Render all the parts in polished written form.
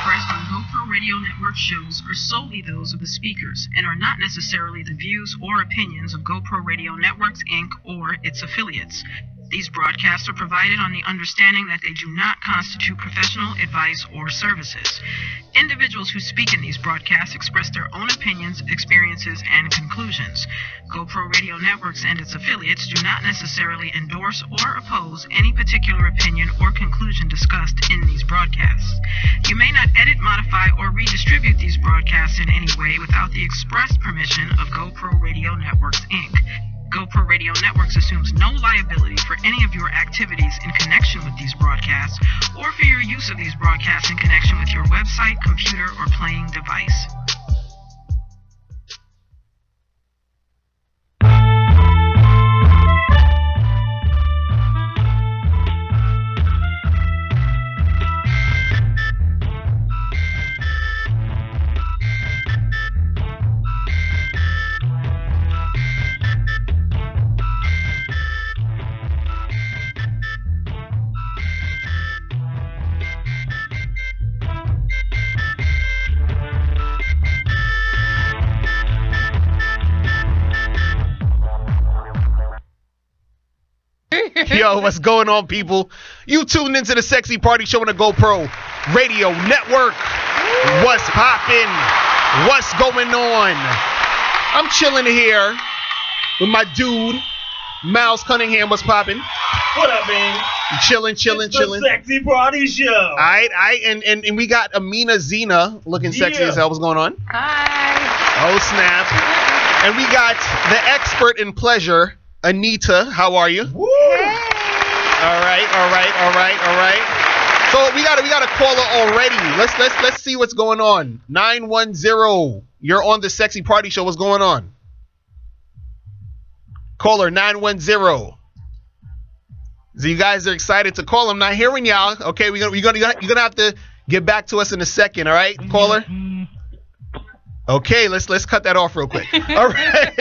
expressed on GoPro Radio Network shows are solely those of the speakers and are not necessarily the views or opinions of GoPro Radio Networks, Inc. or its affiliates. These broadcasts are provided on the understanding that they do not constitute professional advice or services. Individuals who speak in these broadcasts express their own opinions, experiences, and conclusions. GoPro Radio Networks and its affiliates do not necessarily endorse or oppose any particular opinion or conclusion discussed in these broadcasts. You may not edit, modify, or redistribute these broadcasts in any way without the express permission of GoPro Radio Networks, Inc. GoPro Radio Networks assumes no liability for any of your activities in connection with these broadcasts or for your use of these broadcasts in connection with your website, computer, or playing device. Yo, what's going on, people? You tuned into the Sexy Party Show on the GoPro Radio Network. What's poppin'? What's going on? I'm chilling here with my dude, Miles Cunningham. What's poppin'? What up, man? Chilling. The Sexy Party Show. All right. And we got Amina Zena looking sexy as hell. What's going on? Hi. Oh, snap. And we got the expert in pleasure, Anita. How are you? Woo! All right. So we got a caller already. Let's see what's going on. 910. You're on the Sexy Party Show. What's going on? Caller 910. So you guys are excited to call. I'm not hearing y'all. Okay, you're gonna have to get back to us in a second. All right, caller. Okay, let's cut that off real quick. All right.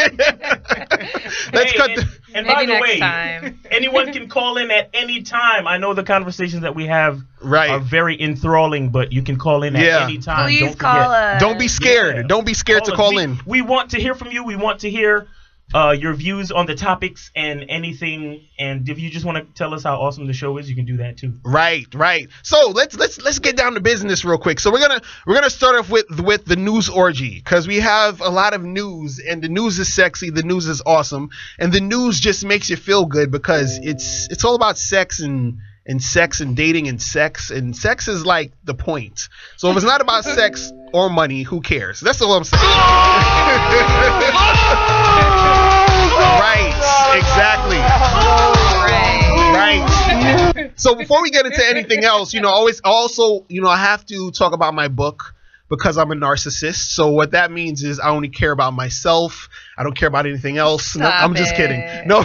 And by the way, time. anyone can call in at any time. I know the conversations that we have are very enthralling, but you can call in at any time. Please call us. Don't be scared. Yeah. Don't be scared to call in. We want to hear from you. We want to hear your views on the topics and anything. And if you just want to tell us how awesome the show is, you can do that too. Right. So let's get down to business real quick. So we're gonna start off with the news orgy, because we have a lot of news, and the news is sexy, the news is awesome, and the news just makes you feel good because it's all about sex and dating and sex is like the point. So if it's not about sex or money, who cares? That's all I'm saying. Right, exactly. Right. So before we get into anything else, I have to talk about my book, because I'm a narcissist. So what that means is I only care about myself. I don't care about anything else. I'm just kidding. No.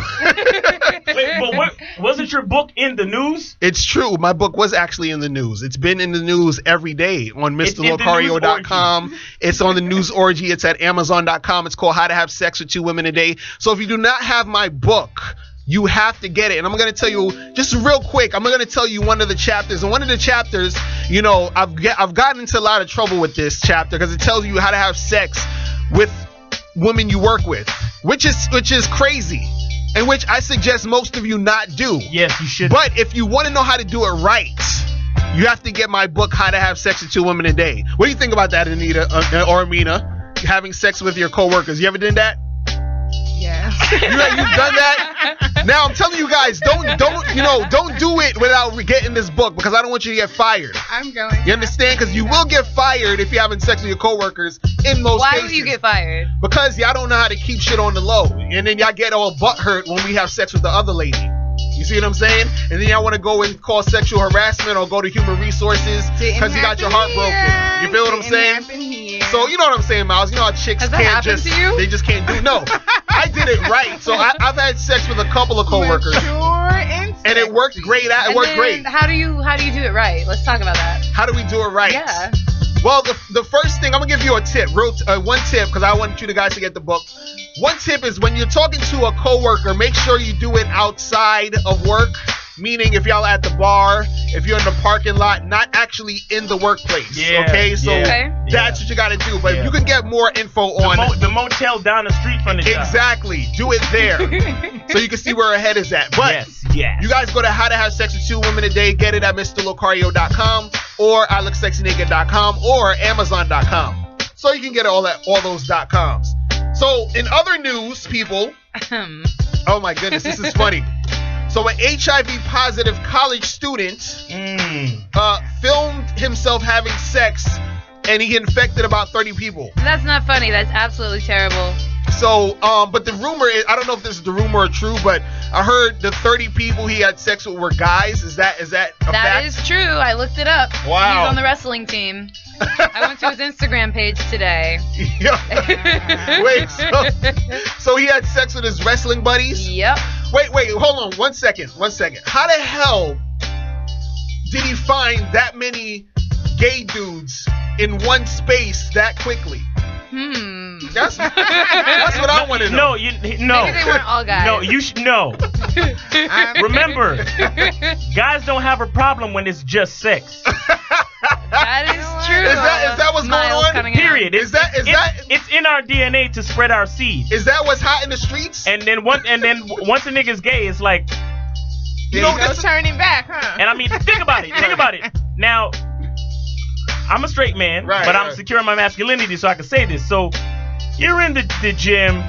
Wait, but wasn't your book in the news? It's true. My book was actually in the news. It's been in the news every day on MrLocario.com. It's on the news orgy. It's at Amazon.com. It's called How to Have Sex with Two Women a Day. So if you do not have my book, you have to get it. And I'm going to tell you, just real quick, I'm going to tell you one of the chapters. And one of the chapters, I've gotten into a lot of trouble with this chapter because it tells you how to have sex with women you work with, which is crazy, and which I suggest most of you not do. Yes, you should. But if you want to know how to do it right, you have to get my book, How to Have Sex with Two Women a Day. What do you think about that, Anita or Amina? Having sex with your coworkers. You ever did that? Yes. You've done that? Now I'm telling you guys, don't do it without getting this book, because I don't want you to get fired. I'm going. You understand? Because you will get fired if you're having sex with your coworkers in most cases. Why would you get fired? Because y'all don't know how to keep shit on the low, and then y'all get all butthurt when we have sex with the other lady. You see what I'm saying? And then y'all want to go and call sexual harassment or go to human resources because you got your heart broken. You feel what I'm saying? So you know what I'm saying, Miles? You know how chicks can't just, they just can't do. No, I did it right. So I've had sex with a couple of coworkers, and it worked great. It worked great. How do you do it right? Let's talk about that. How do we do it right? Yeah. Well, the first thing, I'm gonna give you a tip, one tip, because I want you guys to get the book. One tip is when you're talking to a coworker, make sure you do it outside of work. Meaning if y'all at the bar, if you're in the parking lot, not actually in the workplace. Yeah, okay, so yeah, that's what you got to do. But if you can get more info on the motel down the street from the job. Exactly, do it there, so you can see where her head is at. But yes. You guys go to How to Have Sex with 2 Women a Day. Get it at MrLocario.com or ILookSexyNaked.com or Amazon.com. So you can get all those .coms. So in other news, people, oh my goodness, this is funny. So an HIV positive college student filmed himself having sex, and he infected about 30 people. That's not funny. That's absolutely terrible. So, but the rumor is, I don't know if this is the rumor or true, but I heard the 30 people he had sex with were guys. Is that a fact? That is true. I looked it up. Wow. He's on the wrestling team. I went to his Instagram page today. Wait, so he had sex with his wrestling buddies? Yep. Wait, hold on, one second. How the hell did he find that many gay dudes in one space that quickly? That's what I want to know. No. Maybe they weren't all guys. No, you should know. Remember, guys don't have a problem when it's just sex. That is true. Is that what's going Miles on? Cunningham. Period. It's in our DNA to spread our seed. Is that what's hot in the streets? And then once a nigga's gay, it's like, no turning back, huh? And I mean, think about it. Now, I'm a straight man, but I'm secure in my masculinity, so I can say this. So, you're in the gym.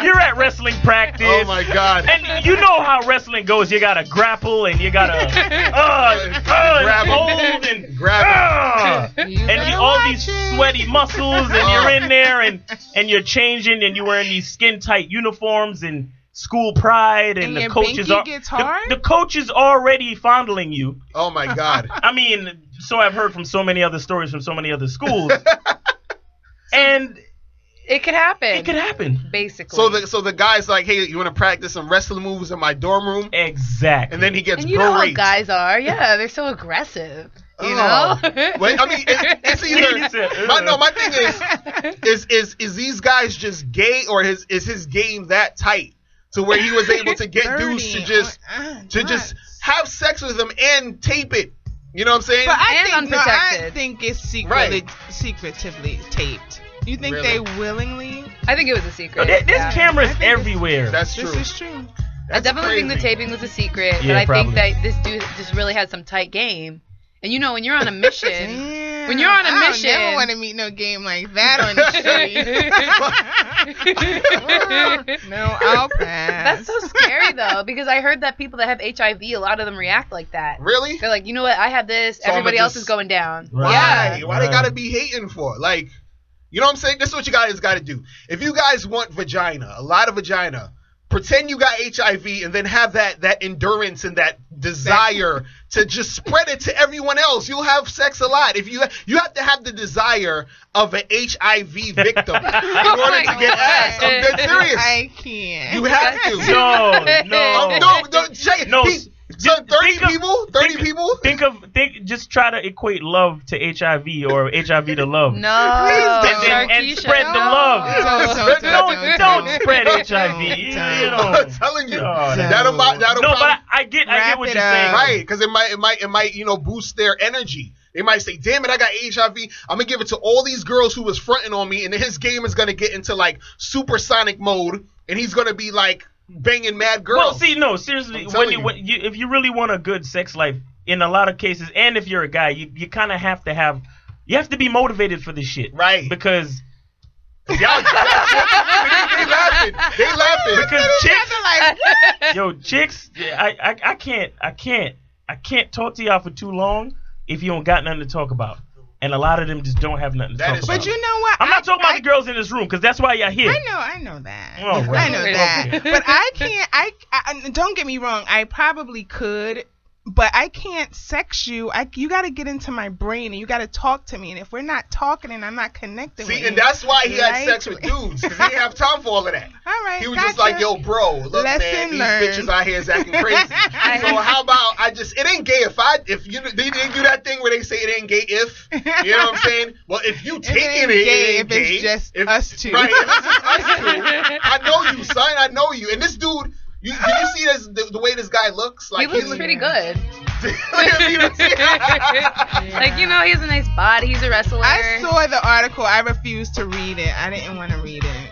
You're at wrestling practice. Oh my God! And you know how wrestling goes. You gotta grapple and you gotta hold and grab, and all these sweaty muscles, and you're in there and you're changing, and you're wearing these skin tight uniforms and school pride, and the coaches are the coach is already fondling you. Oh my God! I mean, so I've heard from so many other stories from so many other schools, and. It could happen. It could happen. Basically. So the guy's like, hey, you want to practice some wrestling moves in my dorm room? Exactly. And then he gets you know how guys are. Yeah, they're so aggressive. You know? Well, I mean, it's either... my thing is these guys just gay, or is his game that tight to where he was able to get dudes to just have sex with them and tape it? You know what I'm saying? But I think it's secretively taped. You think they willingly? I think it was a secret. There's cameras everywhere. That's true. This is true. I definitely think the taping was a secret, but I think that this dude just really had some tight game. And you know, when you're on a mission, I never want to meet no game like that on the street. No, I'll pass. That's so scary though, because I heard that people that have HIV, a lot of them react like that. Really? They're like, you know what? I have this. So everybody else is going down. Right. Yeah. Why they gotta be hating for? Like, you know what I'm saying? This is what you guys got to do. If you guys want vagina, a lot of vagina, pretend you got HIV and then have that endurance and that desire to just spread it to everyone else. You'll have sex a lot. If you have to have the desire of an HIV victim in order to get ass. I'm dead serious. I can't. You have to. No. Don't say it. No. So 30 people? Just try to equate love to HIV or HIV to love. No. And spread the love. Don't spread HIV. I'm telling you. That'll but I get what you're saying. Right, because it might boost their energy. They might say, damn it, I got HIV. I'm going to give it to all these girls who was fronting on me, and then his game is going to get into like supersonic mode, and he's going to be like banging mad girls. Well, see, no, seriously, if you really want a good sex life, in a lot of cases, and if you're a guy, you kind of have to be motivated for this shit. Right. Because they laughing. Because chicks, I can't talk to y'all for too long if you don't got nothing to talk about. And a lot of them just don't have nothing to talk about. But you know what? I'm not talking about the girls in this room, because that's why y'all here. I know that. Oh, right. I know that. Okay. But I can't. I don't get me wrong. I probably could, but I can't sex you. You got to get into my brain, and you got to talk to me. And if we're not talking and I'm not connecting with you. And that's why he had sex with dudes, because he didn't have time for all of that. All right. He was just like, yo, bro, look, man, these bitches out here is acting crazy. So how about it ain't gay if you they do that thing where they say it ain't gay if, you know what I'm saying? Well, if you taking it ain't gay. If it's just us two. Right, if it's just us two. I know you, son. I know you. And this dude, Did you see the way this guy looks? Like, he looks pretty good. Like, he has a nice body. He's a wrestler. I saw the article. I refused to read it. I didn't want to read it.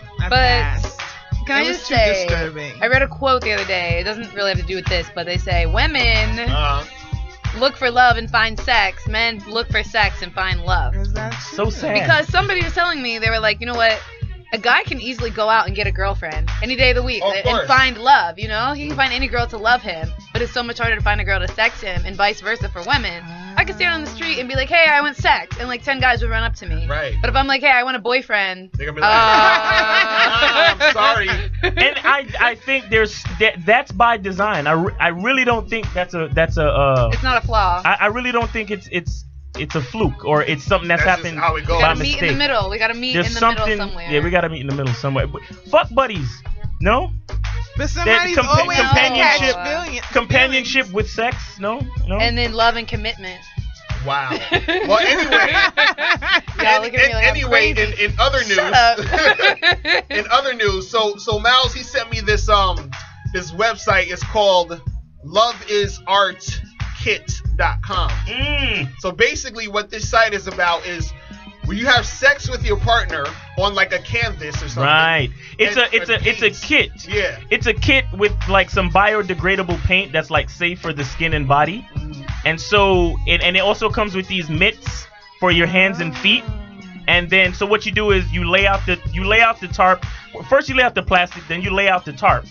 Can I just say, disturbing. I read a quote the other day. It doesn't really have to do with this, but they say women look for love and find sex. Men look for sex and find love. Is that so sad? Because somebody was telling me, they were like, you know what? A guy can easily go out and get a girlfriend any day of the week and find love, He can find any girl to love him, but it's so much harder to find a girl to sex him and vice versa for women. I could stand on the street and be like, hey, I want sex, and 10 guys would run up to me. Right. But if I'm like, hey, I want a boyfriend, they're gonna be like, I'm sorry. And I think that's by design. I really don't think that's a it's not a flaw. I really don't think it's a fluke or it's something that's happened how it goes. by mistake. Meet in the middle. We gotta meet in the middle somewhere. Yeah, we gotta meet in the middle somewhere. But fuck buddies, no. But somebody's always companionship with sex, no. And then love and commitment. Wow. Well, anyway. In other news. In other news, so Miles, he sent me this website. It's called loveisartkit.com. So basically what this site is about is when you have sex with your partner on a canvas or something. Right. It's a kit. Yeah. It's a kit with some biodegradable paint that's safe for the skin and body. And so it also comes with these mitts for your hands and feet. And then so what you do is you lay out the tarp. First you lay out the plastic, then you lay out the tarp.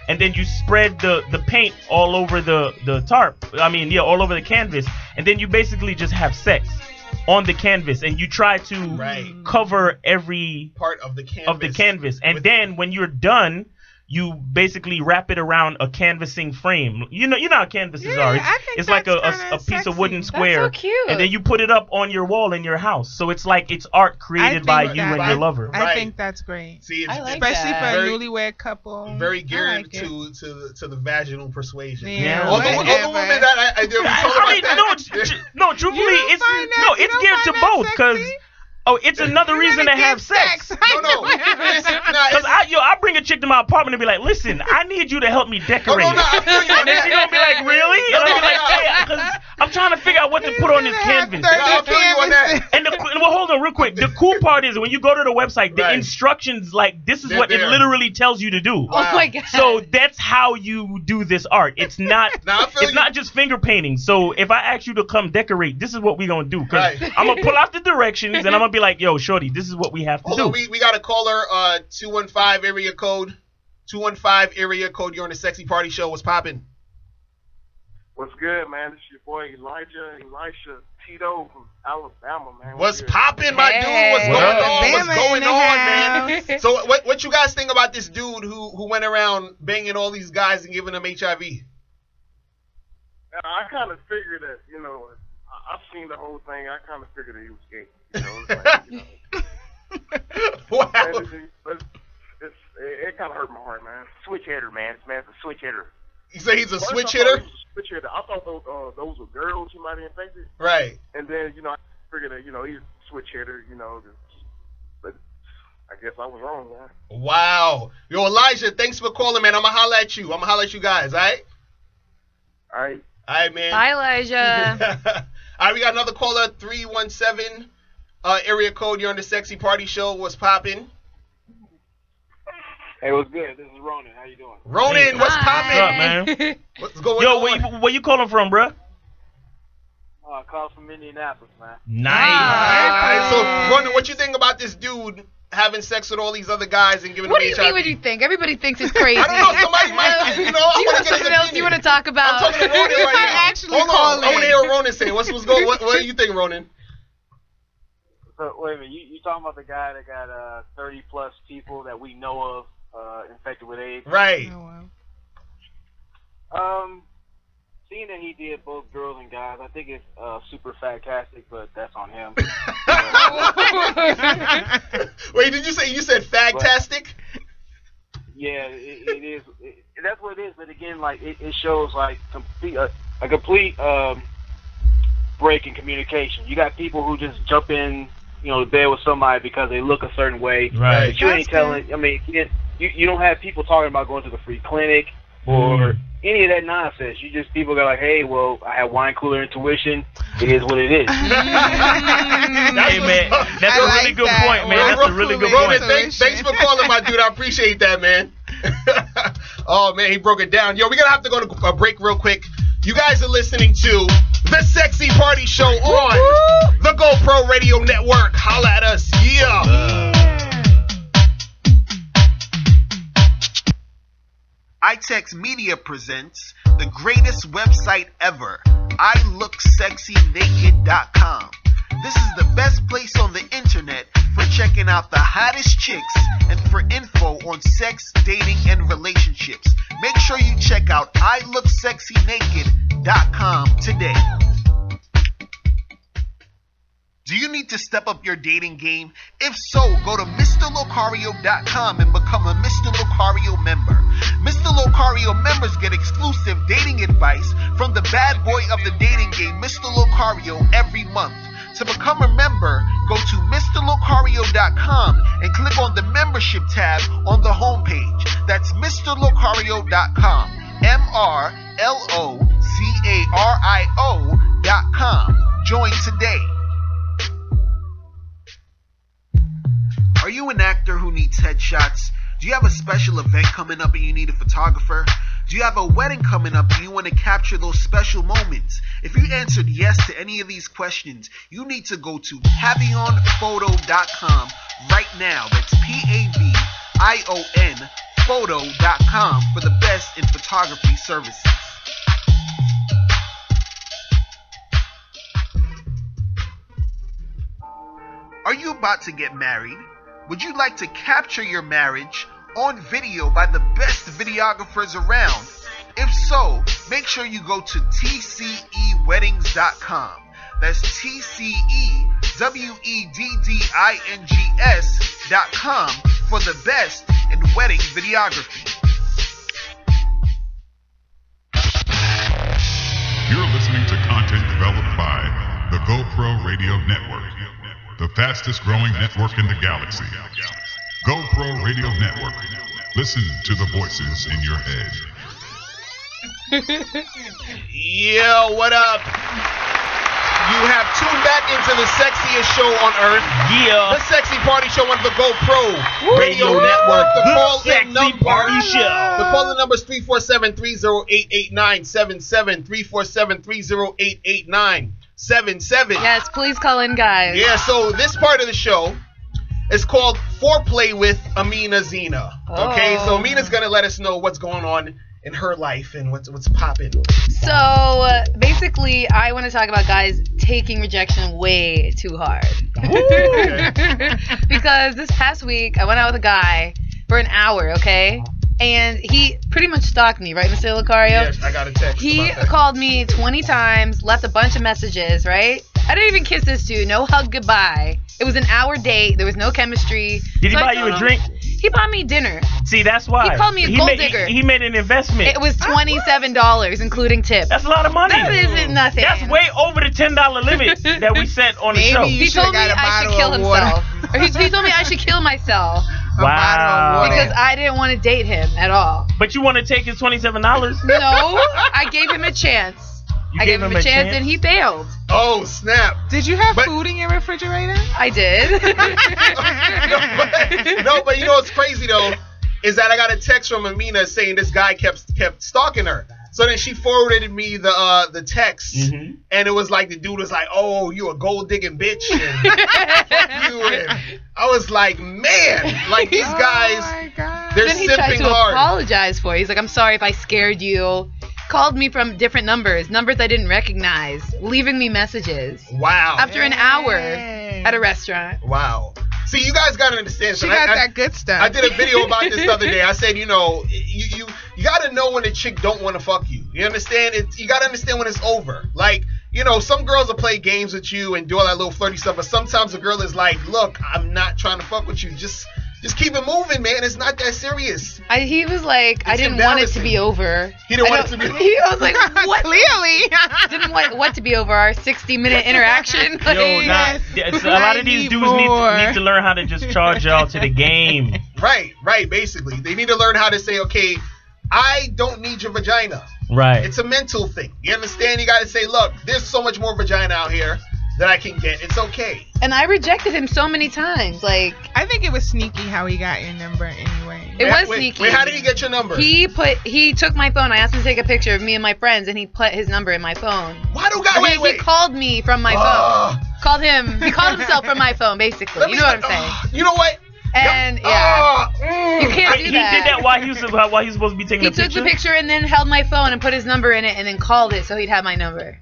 And then you spread the paint all over the tarp. All over the canvas. And then you basically just have sex on the canvas, and you try to cover every part of the canvas. And then when you're done, you basically wrap it around a canvassing frame. You know how canvases are. It's like a piece of wooden square. That's so cute. And then you put it up on your wall in your house. So it's it's art created by you and your lover. I think that's great. See, especially for a newlywed couple. Very geared to the vaginal persuasion. Yeah. All the women that I did. Truthfully, it's geared to both because. Oh, it's another reason to have sex. No. Because I bring a chick to my apartment and be like, listen, I need you to help me decorate. I feel you on that. And she's going to be like, really? And I'll be like, yeah, because I'm trying to figure out what to put on this canvas. I feel you on that. And hold on real quick. The cool part is when you go to the website, the instructions, this is what it literally tells you to do. Wow. Oh my God. So that's how you do this art. It's not not just finger painting. So if I ask you to come decorate, this is what we're going to do. Because I'm going to pull out the directions and I'm going to be like, yo, shorty, this is what we have to do. Hold on, we got a caller, 215 area code. 215 area code. You're on the Sexy Party Show. What's poppin'? What's good, man? This is your boy Elisha Tito from Alabama, man. What's poppin', my dude? What's going on, man? So what you guys think about this dude who went around banging all these guys and giving them HIV? I kind of figured that, I've seen the whole thing. I kind of figured that he was gay. Wow. It kind of hurt my heart, man. Switch hitter, man. This man's a switch hitter. You say he's a switch hitter? Switch hitter. I thought those were girls he might have infected. Right. And then, I figured that, he's a switch hitter, but I guess I was wrong, man. Wow. Yo, Elijah, thanks for calling, man. I'm going to holler at you. I'm going to holler at you guys, all right? All right. All right, man. Bye, Elijah. All right, we got another caller, 317 area code. You're on the Sexy Party Show. What's poppin'? Hey, what's good? This is Ronan. How you doing? Ronan, what's poppin'? What's up, man? What's going on? Where you calling from, bruh? I call from Indianapolis, man. Nice. So, Ronan, what you think about this dude having sex with all these other guys and giving them HIV? What do you think? Everybody thinks it's crazy. I don't know. Somebody might, do you have something else you want to talk about? I'm talking to Ronan right now. Hold on. I want to hear what Ronan saying. What's going? What do you think, Ronan? So, wait a minute. You talking about the guy that got 30 plus people that we know of infected with AIDS? Right. Oh, wow. Seeing that he did both girls and guys, I think it's super fantastic, but that's on him. Wait, you said fagtastic? Yeah, it is. That's what it is. But again, it shows a complete break in communication. You got people who just jump in, to bed with somebody because they look a certain way. Right. But you ain't telling. I mean, you don't have people talking about going to the free clinic. or any of that nonsense. You just people go like, hey, well, I have wine cooler intuition. It is what it is. Hey man, that's a really good point, man. That's a really good point. Thanks for calling, my dude. I appreciate that, man. Oh man, he broke it down. Yo, we're gonna have to go to a break real quick. You guys are listening to the Sexy Party Show on the GoPro Radio Network. Holla at us, yeah. iTex Media presents the greatest website ever, iLookSexyNaked.com. This is the best place on the internet for checking out the hottest chicks and for info on sex, dating, and relationships. Make sure you check out iLookSexyNaked.com today. Do you need to step up your dating game? If so, go to MrLocario.com and become a Mr. Locario member. Mr. Locario members get exclusive dating advice from the bad boy of the dating game, Mr. Locario, every month. To become a member, go to MrLocario.com and click on the membership tab on the homepage. That's MrLocario.com. MrLocario.com. Join today. Are you an actor who needs headshots? Do you have a special event coming up and you need a photographer? Do you have a wedding coming up and you want to capture those special moments? If you answered yes to any of these questions, you need to go to pavionphoto.com right now. That's PAVION photo.com for the best in photography services. Are you about to get married? Would you like to capture your marriage on video by the best videographers around? If so, make sure you go to tceweddings.com. That's tceweddings.com for the best in wedding videography. You're listening to content developed by the GoPro Radio Network, the fastest growing network in the galaxy. GoPro Radio Network. Listen to the voices in your head. Yo, what up? You have tuned back into the sexiest show on earth. Yeah. The Sexy Party Show on the GoPro Radio Network. The call-in number. Party Show. The call-in number is 347-308-8977. 347-308-8977. Yes, please call in, guys. Yeah, so this part of the show is called Foreplay with Amina Zena. Okay, so Amina's going to let us know what's going on in her life and what's popping. So basically, I want to talk about guys taking rejection way too hard. Because this past week, I went out with a guy for an hour, okay? And he pretty much stalked me, right, Mr. Locario? Yes, I got a text. He called me 20 times, left a bunch of messages, right? I didn't even kiss this dude. No hug goodbye. It was an hour date. There was no chemistry. Did he buy you a drink? He bought me dinner. See, that's why. He called me a gold digger. He made an investment. It was $27, including tip. That's a lot of money. That isn't nothing. That's way over the $10 limit that we set on the show. He told me I should kill himself. Or he told me I should kill myself. Wow. Because I didn't want to date him at all. But you want to take his $27? No, I gave him a chance. I gave him a chance and he bailed. Oh, snap. Did you have food in your refrigerator? I did. No, but you know what's crazy, though, is that I got a text from Amina saying this guy kept stalking her. So then she forwarded me the text, and it was like the dude was like, "Oh, you a gold digging bitch," and you. And I was like, man, like these guys, they're then he simping tried to hard. apologize for it. He's like, "I'm sorry if I scared you." Called me from different numbers I didn't recognize, leaving me messages. Wow. After an hour at a restaurant. Wow. See, you guys gotta understand. She got that good stuff. I did a video about this the other day. I said, you know, you gotta know when a chick don't want to fuck you. You understand? You gotta understand when it's over. Like, you know, some girls will play games with you and do all that little flirty stuff, but sometimes a girl is like, look, I'm not trying to fuck with you. Just keep it moving, man. It's not that serious. He was like, I didn't want it to be over. He didn't want it to be over. I was like, what? Clearly. Didn't want what to be over, our 60-minute interaction. Yo, a lot of these dudes need to learn how to just charge y'all to the game. Right, basically. They need to learn how to say, okay, I don't need your vagina. Right. It's a mental thing. You understand? You got to say, look, there's so much more vagina out here that I can get. It's okay. And I rejected him so many times. Like, I think it was sneaky how he got your number anyway. It was sneaky. Wait, how did he get your number? He took my phone. I asked him to take a picture of me and my friends, and he put his number in my phone. Why do guys? He called me from my phone. Called him. He called himself from my phone, basically. You know what I'm saying? You know what? And you can't do that. He did that while he was supposed to be taking a picture? He took the picture and then held my phone and put his number in it and then called it so he'd have my number.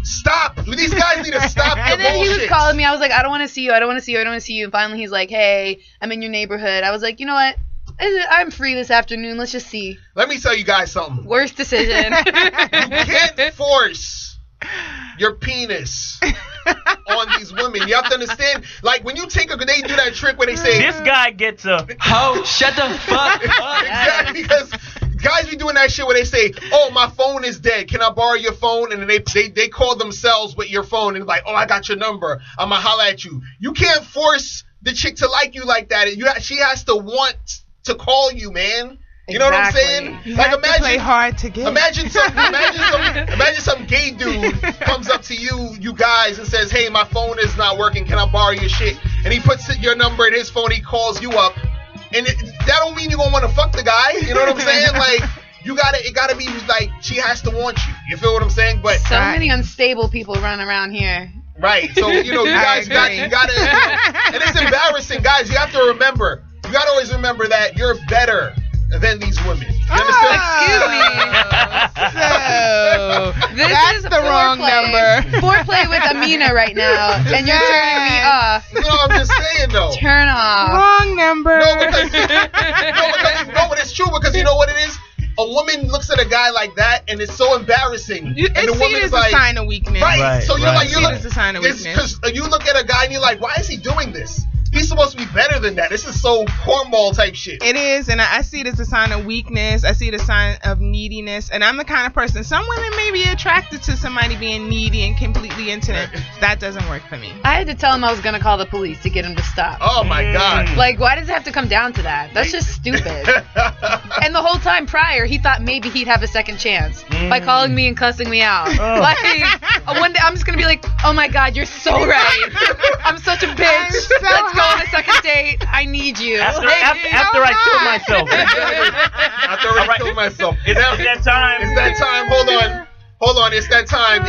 Stop! These guys need to stop the And then bullshit. he was calling me. I was like, I don't want to see you. I don't want to see you. I don't want to see you. And finally he's like, hey, I'm in your neighborhood. I was like, you know what? I'm free this afternoon. Let's just see. Let me tell you guys something. Worst decision. You can't force your penis on these women. You have to understand, like when you they do that trick where they say this guy gets a shut the fuck up. Exactly, because guys be doing that shit where they say, oh, my phone is dead, can I borrow your phone? And then they call themselves with your phone and like, oh, I got your number, I'm gonna holler at you. You can't force the chick to like you like that. She has to want to call you, man. You know what I'm saying? You like, imagine, to play hard to get. Imagine some gay dude comes up to you guys, and says, "Hey, my phone is not working. Can I borrow your shit?" And he puts your number in his phone. He calls you up, and that don't mean you gonna want to fuck the guy. You know what I'm saying? Like it gotta be like she has to want you. You feel what I'm saying? But so many unstable people run around here. Right. So you guys gotta, and it's embarrassing, guys. You have to remember. You gotta always remember that you're better than these women. You understand? Excuse me. So that's the wrong number. Foreplay with Amina right now, and you're turning me off. No, I'm just saying though. Turn off. Wrong number. No, but it's true because you know what it is. A woman looks at a guy like that, and it's so embarrassing. And the woman is like, a sign of weakness. Right. So you're like, it's a sign of weakness. Because you look at a guy and you're like, why is he doing this? He's supposed to be better than that. This is so cornball type shit. It is, and I see it as a sign of weakness. I see it as a sign of neediness. And I'm the kind of person, some women may be attracted to somebody being needy and completely into them. That doesn't work for me. I had to tell him I was going to call the police to get him to stop. Oh, my God. Like, why does it have to come down to that? That's just stupid. And the whole time prior, he thought maybe he'd have a second chance by calling me and cussing me out. Like, one day I'm just going to be like, oh, my God, you're so right. I'm such a bitch. Let's go on a second date. I need you. After I kill myself. After I kill myself. It's that time. It's that time. Hold on. It's that time.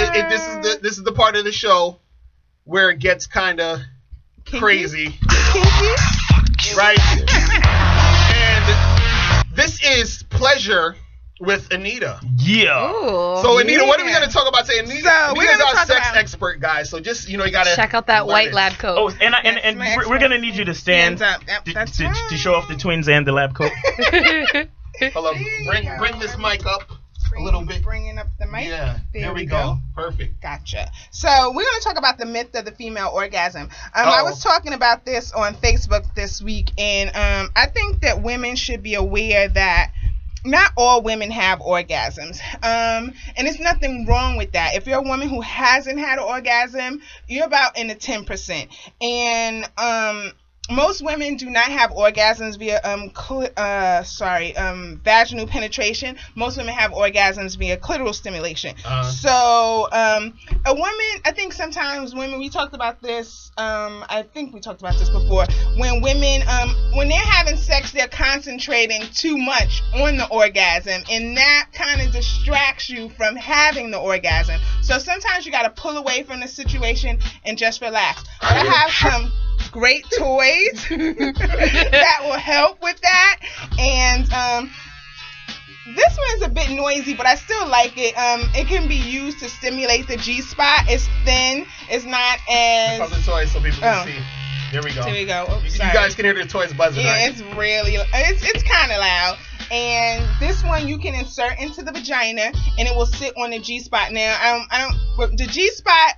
This is the part of the show where it gets kind of crazy. Right? And this is Pleasure with Anita. Yeah. Ooh, so Anita, what are we gonna talk about today? Anita's our sex about expert, guys. So just you gotta check out that white lab coat. Oh, and we're gonna need you to stand to show off the twins and the lab coat. Hold on, bring this mic up a little bit. Bringing up the mic. Yeah. There we go. Perfect. Gotcha. So we're gonna talk about the myth of the female orgasm. I was talking about this on Facebook this week, and I think that women should be aware that not all women have orgasms. And there's nothing wrong with that. If you're a woman who hasn't had an orgasm, you're about in the 10%. And most women do not have orgasms via vaginal penetration. Most women have orgasms via clitoral stimulation. So a woman, I think sometimes women, we talked about this, I think we talked about this before, when women, when they're having sex, they're concentrating too much on the orgasm, and that kind of distracts you from having the orgasm. So sometimes you got to pull away from the situation and just relax. But I have some great toys that will help with that, and this one is a bit noisy, but I still like it. It can be used to stimulate the G-spot. It's thin. It's not as... Put the toys so people can see. There we go. There we go. You guys can hear the toys buzzing. Yeah, right? it's really... It's kind of loud. And this one you can insert into the vagina, and it will sit on the G-spot. Now, the G-spot...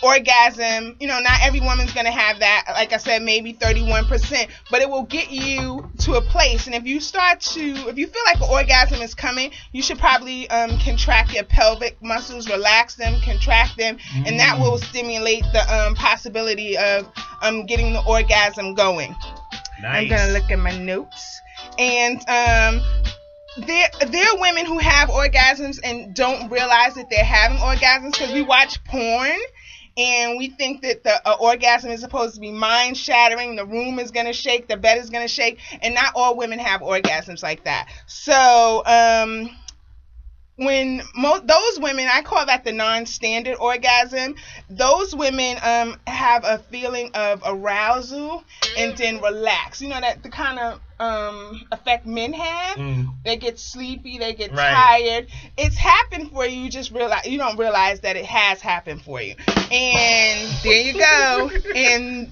orgasm, not every woman's gonna have that. Like I said, maybe 31%, but it will get you to a place. And if you feel like an orgasm is coming, you should probably contract your pelvic muscles, relax them, contract them, and that will stimulate the possibility of getting the orgasm going. Nice. I'm gonna look at my notes. And there are women who have orgasms and don't realize that they're having orgasms because we watch porn and we think that the orgasm is supposed to be mind shattering, the room is going to shake, the bed is going to shake, and not all women have orgasms like that. So when those women, I call that the non-standard orgasm, those women have a feeling of arousal and then relax. You know, that the kind of effect men have. They get sleepy, they get tired. It's happened for you, you don't realize that it has happened for you. And there you go. And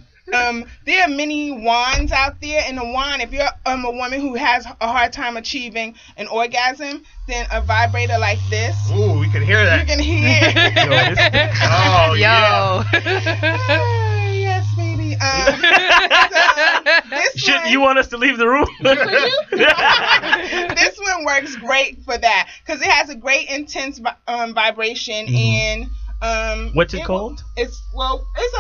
there are many wands out there, and a wand, if you're a woman who has a hard time achieving an orgasm, then a vibrator like this. Ooh, we can hear that. You can hear. Yeah. Yes, baby. You want us to leave the room? This one works great for that because it has a great intense vibration and. What's it called? It's a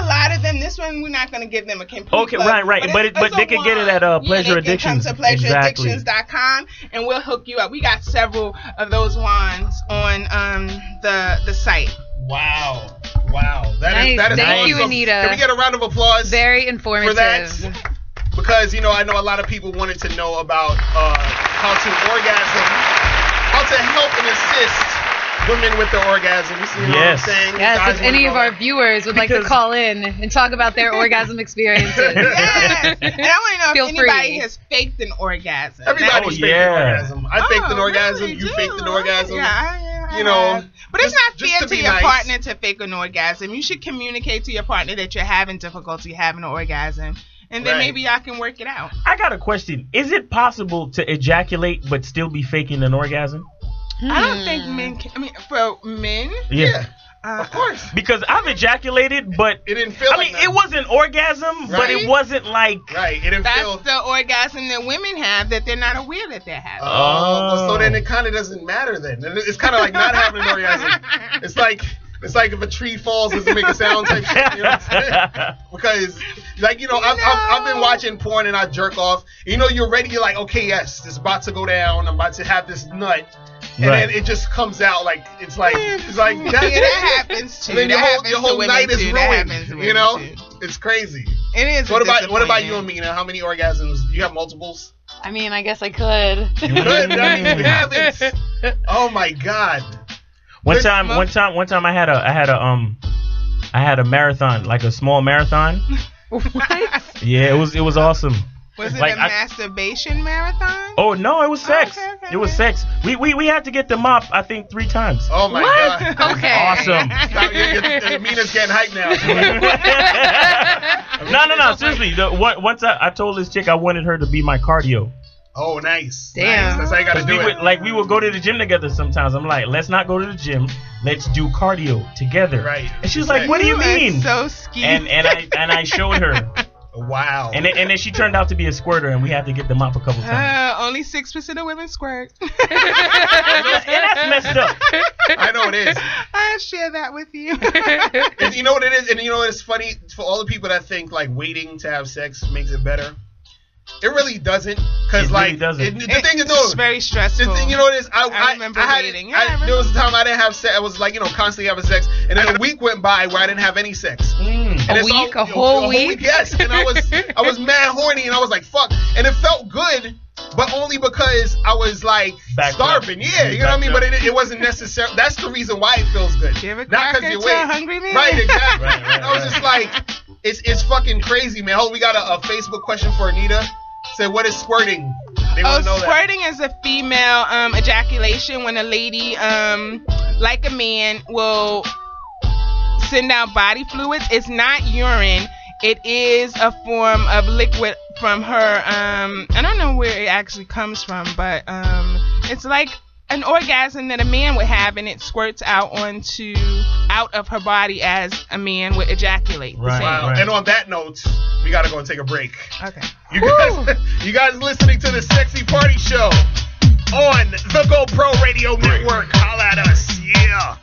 lot of them. This one we're not going to give them a complete. Okay, right. But they can get it at Pleasure Addictions. Come to pleasureaddictions.com and we'll hook you up. We got several of those wands on the site. Wow. That is Thank you, awesome. Anita. Can we get a round of applause? Very informative. For that? Because, I know a lot of people wanted to know about how to help and assist women with their orgasms. You know what I'm saying? Yes, if any of our viewers would like to call in and talk about their orgasm experiences. Yes. And I want to know if anybody has faked an orgasm. Everybody's faked an orgasm. I faked an orgasm. Really? You faked an orgasm. Yeah, but it's not fair to your partner to fake an orgasm. You should communicate to your partner that you're having difficulty having an orgasm. And then maybe y'all can work it out. I got a question. Is it possible to ejaculate but still be faking an orgasm? I don't think men can. I mean, for men? Yeah. Of course. Because I've ejaculated, but it didn't feel it was an orgasm, but it wasn't like... Right, it didn't feel... That's the orgasm that women have that they're not aware that they're having. Well, so then it kind of doesn't matter then. It's kind of like not having an orgasm. It's like if a tree falls, doesn't make a sound type shit. You know what I'm saying? Because, I've been watching porn and I jerk off. You're ready. You're like, okay, yes, it's about to go down. I'm about to have this nut. And then it just comes out it's like that happens too. And then your whole night is ruined. It's crazy. It is. What about you, Amina? How many orgasms? Do you have multiples? I mean, I guess I could. You could. I mean, you haven't. Oh my God. One time I had a marathon, like a small marathon. What? Yeah, it was awesome. Was it a masturbation marathon? Oh no, it was sex. Okay. It was sex. We had to get the mop, I think, 3 times. Oh my God. Okay. Awesome. Amina's getting hyped now. No. Seriously, once I told this chick I wanted her to be my cardio. Oh, nice. Damn. Nice. That's how you gotta do it. We would go to the gym together sometimes. I'm like, let's not go to the gym. Let's do cardio together. Right. And she was like, what do you mean? So skeevy. And I showed her. Wow. And then she turned out to be a squirter, and we had to get them up a couple times. Only 6% of women squirt. And that's messed up. I know it is. I share that with you. And you know what it is? And you know what is funny? For all the people that think like waiting to have sex makes it better, it really doesn't. Because really doesn't. The thing is, it's very stressful. You know what it is? I remember waiting. There was a time I didn't have sex. I was like, constantly having sex. And then a week went by where I didn't have any sex. A whole week? Yes. And I was mad horny and I was like, fuck. And it felt good, but only because I was like starving. Yeah, you know what I mean? But it wasn't necessary. That's the reason why it feels good. Give a not because you're waiting. Hungry man. Right, exactly. Right. I was just like, it's fucking crazy, man. We got a Facebook question for Anita. Say, what is squirting? They want to know squirting that. is a female ejaculation when a lady, like a man, will send out body fluids. It's not urine. It is a form of liquid from her. I don't know where it actually comes from, but it's like an orgasm that a man would have, and it squirts out of her body as a man would ejaculate. Right. And on that note, we gotta go and take a break. Okay. You guys listening to the Sexy Party Show on the GoPro Radio Network. Holla at us. Yeah.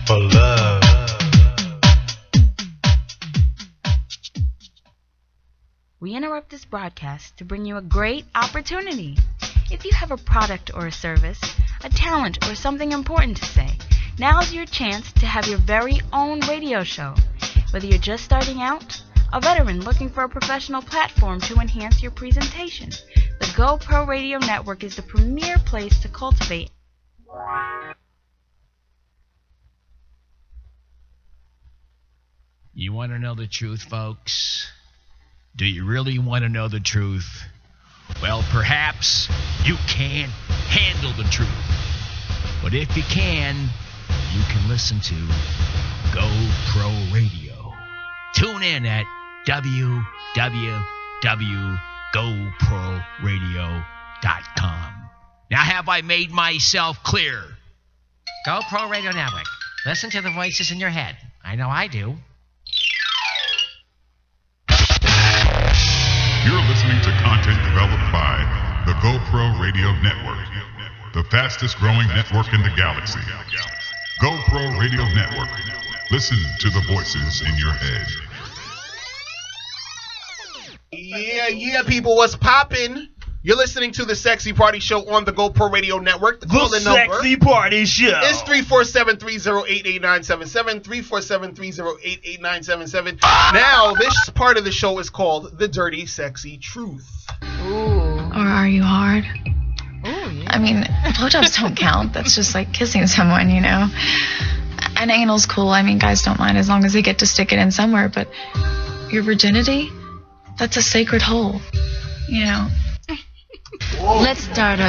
For love. Reenact interrupt this broadcast to bring you a great opportunity. If you have a product or a service, a talent or something important to say, now's your chance to have your very own radio show. Whether you're just starting out, a veteran looking for a professional platform to enhance your presentation, the GoPro Radio Network is the premier place to cultivate. You want to know the truth, folks? Do you really want to know the truth? Well, perhaps you can't handle the truth. But if you can listen to GoPro Radio. Tune in at www.goproradio.com. Now, have I made myself clear? GoPro Radio Network. Listen to the voices in your head. I know I do. You're listening to content developed by the GoPro Radio Network, the fastest growing network in the galaxy. GoPro Radio Network. Listen to the voices in your head. Yeah, people, what's poppin'? You're listening to the Sexy Party Show on the GoPro Radio Network. The Sexy Party Show. It's 347-308-8977, 347-308-8977. Now, this part of the show is called The Dirty Sexy Truth. Ooh. Or are you hard? Ooh, yeah. I mean, blowjobs don't count. That's just like kissing someone, you know? And anal's cool. I mean, guys don't mind as long as they get to stick it in somewhere. But your virginity? That's a sacred hole, you know? Whoa. Let's start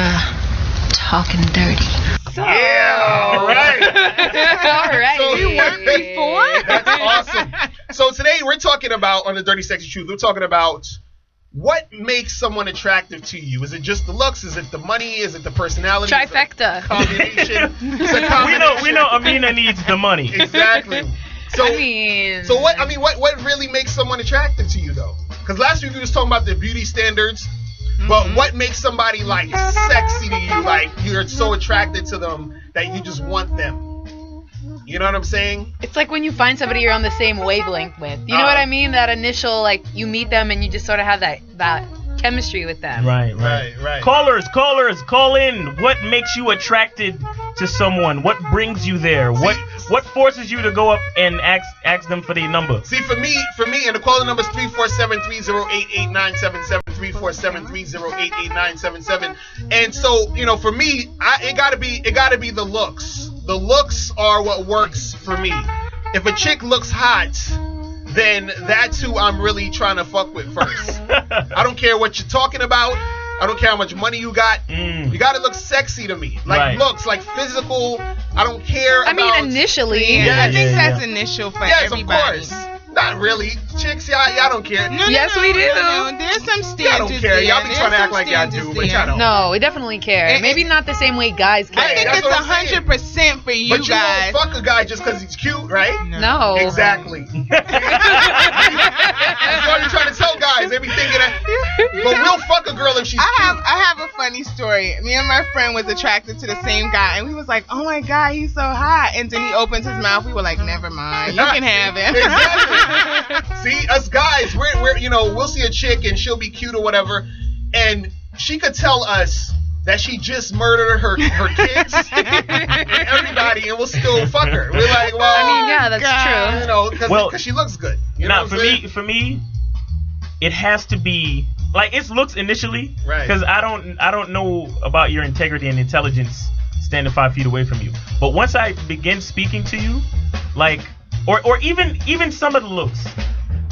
talking dirty. Yeah, all right. All right. So, You worked before? That's awesome. So today we're talking about, on the Dirty Sexy Truth, we're talking about what makes someone attractive to you. Is it just the looks? Is it the money? Is it the personality? Trifecta. Combination. It's a combination. We know Amina needs the money. Exactly. So what really makes someone attractive to you though? Because last week we was talking about the beauty standards. But what makes somebody like sexy to you? Like you're so attracted to them that you just want them. You know what I'm saying? It's like when you find somebody you're on the same wavelength with. You know what I mean? That initial, like, you meet them and you just sort of have that chemistry with them. Right. Callers, call in. What makes you attracted to someone? What brings you there? What forces you to go up and ask them for their number? See, for me, and the caller number is 347-308-8977, 347-308-8977. And so, you know, for me, it gotta be the looks. The looks are what works for me. If a chick looks hot, then that's who I'm really trying to fuck with first. I don't care what you're talking about. I don't care how much money you got. You gotta look sexy to me. Like looks, like physical. I don't care. I mean, initially. Yeah, I think that's initial for everybody. Yes, of course. Not really. Chicks, y'all don't care. Yes, we do. No, there's some standards. Y'all don't care. Y'all be trying to act like y'all do, but y'all don't. No, we definitely care. Maybe not the same way guys care. I think it's 100% for you guys. But you won't fuck a guy just because he's cute, right? No. Exactly. That's what you're trying to tell guys. They be thinking that. But we'll fuck a girl if she's cute. I have a funny story. Me and my friend was attracted to the same guy, and we was like, oh my God, he's so hot. And then he opens his mouth. We were like, never mind. You can have him. Exactly. See, us guys, we're you know, we'll see a chick and she'll be cute or whatever, and she could tell us that she just murdered her kids and everybody, and we'll still fuck her. We're like, well, I mean, yeah, that's true. You know, because she looks good. You know for me, it has to be like it's looks initially, right? Because I don't know about your integrity and intelligence standing 5 feet away from you, but once I begin speaking to you, like. Or even some of the looks.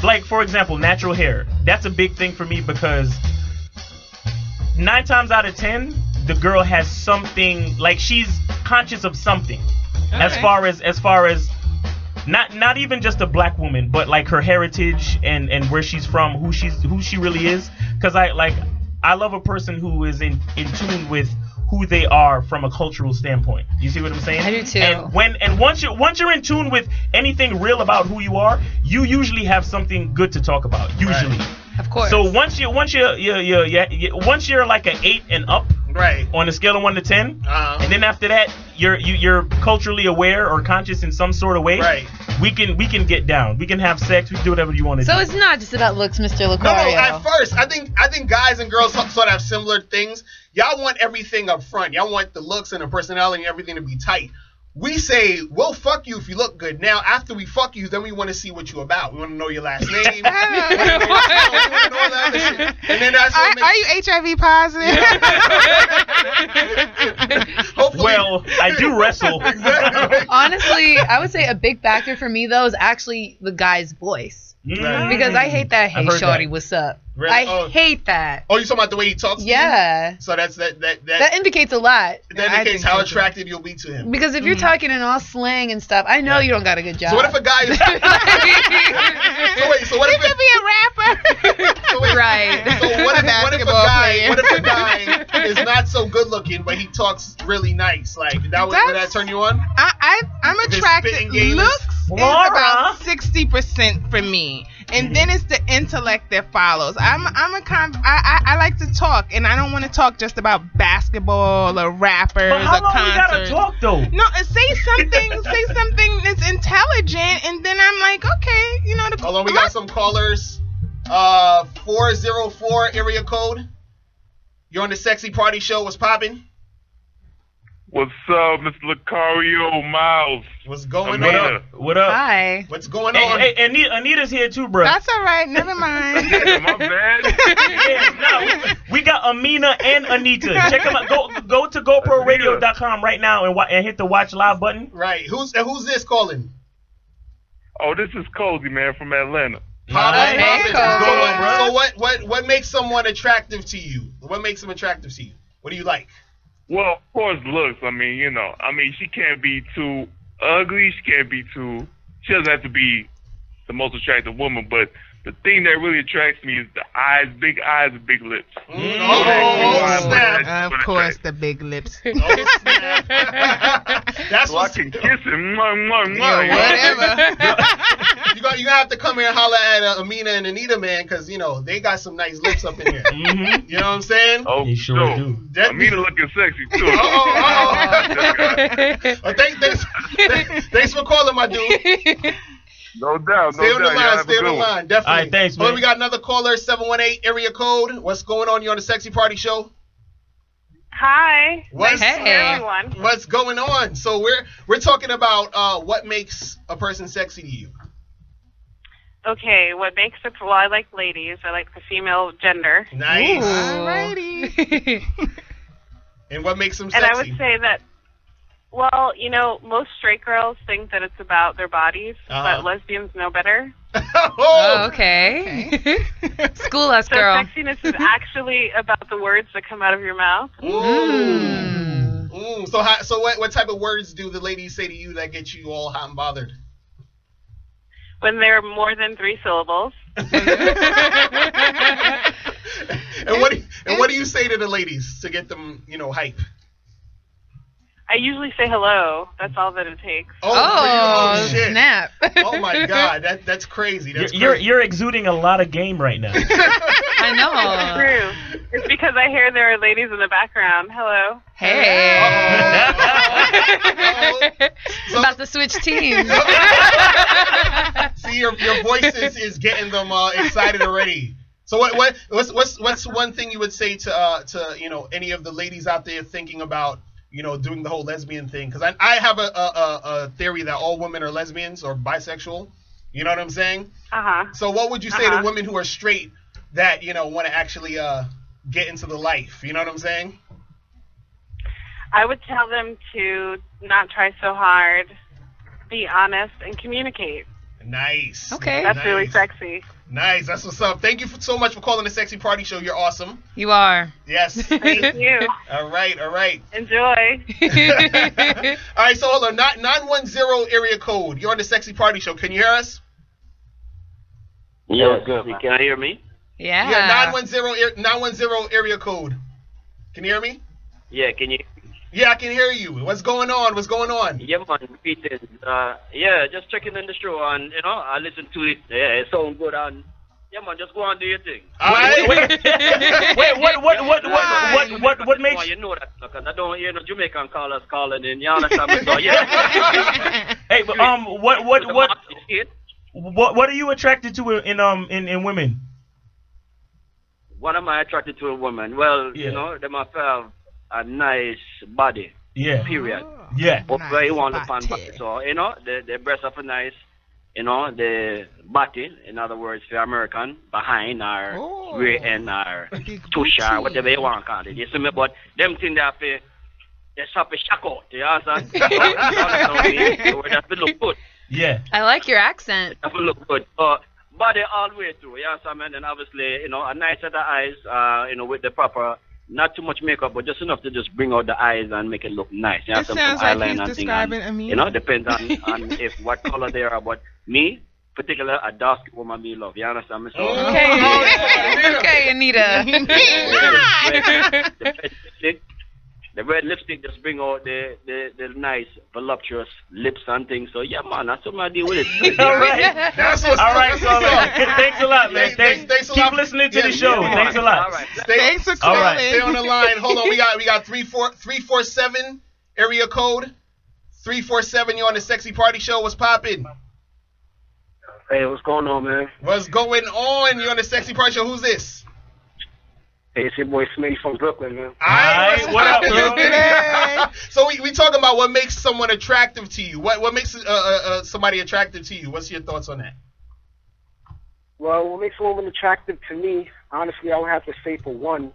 Like, for example, natural hair. That's a big thing for me because 9 times out of 10, the girl has something, like she's conscious of something. Okay. As far as not even just a black woman, but like her heritage and where she's from, who she really is. Because I love a person who is in tune with who they are from a cultural standpoint. You see what I'm saying? I do too. And once you're in tune with anything real about who you are, you usually have something good to talk about. Usually. Right. Of course. So once you're like an 8 and up, right, on a scale of 1 to 10, and then after that you're culturally aware or conscious in some sort of way, right, we can get down. We can have sex. We can do whatever you want to do. So it's not just about looks, Mr. Locario. No, at first, I think guys and girls sort of have similar things. Y'all want everything up front. Y'all want the looks and the personality and everything to be tight. We say, we'll fuck you if you look good. Now, after we fuck you, then we want to see what you're about. We want to know your last name. We want to know all that other shit. And then that's what are you HIV positive? Well, I do wrestle. Honestly, I would say a big factor for me, though, is actually the guy's voice. Because I hate that, hey, shorty, what's up? Really? I hate that. Oh, you talking about the way he talks to you? Yeah. So that indicates a lot. That indicates how attracted you'll be to him. Because if you're talking in all slang and stuff, I know you don't got a good job. So what if a guy is... so what if... He could be a rapper. Right. So what if a guy is not so good looking, but he talks really nice? Like, would that turn you on? I'm attracted. Looks is about 60% for me. And then it's the intellect that follows. I like to talk, and I don't want to talk just about basketball or rappers but how or long concerts. You gotta talk though? No, say something that's intelligent, and then I'm like, okay, you know. Hold on, we got some callers. 404 area code. You're on the Sexy Party Show. What's poppin'? What's up, Mr. Locario, Miles? What's going Amina. on? What up? Hi. What's going on? Hey, Anita's here too, bro. That's all right. Never mind. My bad. We got Amina and Anita. Check them out. Go to GoProRadio.com right now and hit the watch live button. Right. Who's this calling? Oh, this is Cozy, man, from Atlanta. So what makes someone attractive to you? What makes them attractive to you? What do you like? Well, of course, looks. I mean, she can't be too ugly. She doesn't have to be the most attractive woman. But the thing that really attracts me is the eyes, big eyes and big lips. Of course, the big lips. That's so I can kiss him. Whatever. You're going to have to come here and holler at Amina and Anita, man, because, they got some nice lips up in here. Mm-hmm. You know what I'm saying? Oh, you sure do. Amina looking sexy, too. Thanks for calling, my dude. No doubt. Stay on the line. Definitely. All right, thanks, man. Well, we got another caller, 718 area code. What's going on? You on the Sexy Party Show? Hi. Hey, everyone. What's going on? So we're talking about what makes a person sexy to you. Okay, what makes it? Well, I like ladies. I like the female gender. Nice. Alrighty. And what makes them sexy? And I would say that. Well, most straight girls think that it's about their bodies, but lesbians know better. Okay. School us, girl. So sexiness is actually about the words that come out of your mouth. Ooh. So what type of words do the ladies say to you that get you all hot and bothered? When they're more than 3 syllables. And what do you say to the ladies to get them, hype? I usually say hello. That's all that it takes. Oh shit. Snap. Oh my god, that's crazy. You're exuding a lot of game right now. I know. It's true. It's because I hear there are ladies in the background. Hello. Hey. So, about to switch teams. See, your voice is getting them excited already. So what's one thing you would say to any of the ladies out there thinking about doing the whole lesbian thing? Because I have a theory that all women are lesbians or bisexual. You know what I'm saying? So what would you say to women who are straight that want to actually get into the life? You know what I'm saying? I would tell them to not try so hard, be honest, and communicate. Nice. Okay. That's really sexy. Nice. That's what's up. Thank you so much for calling the Sexy Party Show. You're awesome. You are. Yes. Thank you. All right. Enjoy. All right, so hold on. 910 area code. You're on the Sexy Party Show. Can you hear us? Yeah, good. Can I hear me? Yeah. Yeah, 910 area code. Can you hear me? Yeah, can you? Yeah, I can hear you. What's going on? Yeah, man, repeating. Just checking in the show, and I listen to it. Yeah, it sounds good, and yeah, man, just go on, do your thing. Wait, what makes? You know that, because I don't hear no Jamaican callers calling in. You understand me? So yeah. Hey, but it. What are you attracted to in women? What am I attracted to a woman? Well, you know, they must have a nice body. Yeah. Period. Yeah. Where you want to find body. So, you know, the breasts are nice. You know, the body, in other words, for American, behind our rear end, our tusha, whatever you want to call it. You see me? But them things that they shop a shack out. You understand? That will look good. Yeah. I like your accent. That will look good. Body all the way through. You understand? And then obviously, you know, a nice set of eyes, you know, with the proper, not too much makeup, but just enough to just bring out the eyes and make it look nice. You know, it sounds like he's describing Amina. You know, depends on if what color they are. But me, particular, a dark woman me love. You understand me? So, okay, Anita. The red lipstick just bring out the nice voluptuous lips and things. So yeah, man, that's what I deal with it. All right. That's what's all right, so thanks a lot, man. Thanks Keep listening to the show. Thanks a lot. All right. Thanks for calling. All right. Stay on the line. Hold on. We got 347 area code. 347. You're on the Sexy Party Show. What's poppin'? Hey, what's going on, man? What's going on? You're on the Sexy Party Show. Who's this? Hey, it's your boy Smitty from Brooklyn, man. Alright, what up, bro? So we talking about what makes someone attractive to you. What makes somebody attractive to you? What's your thoughts on that? Well, what makes a woman attractive to me, honestly, I would have to say for one,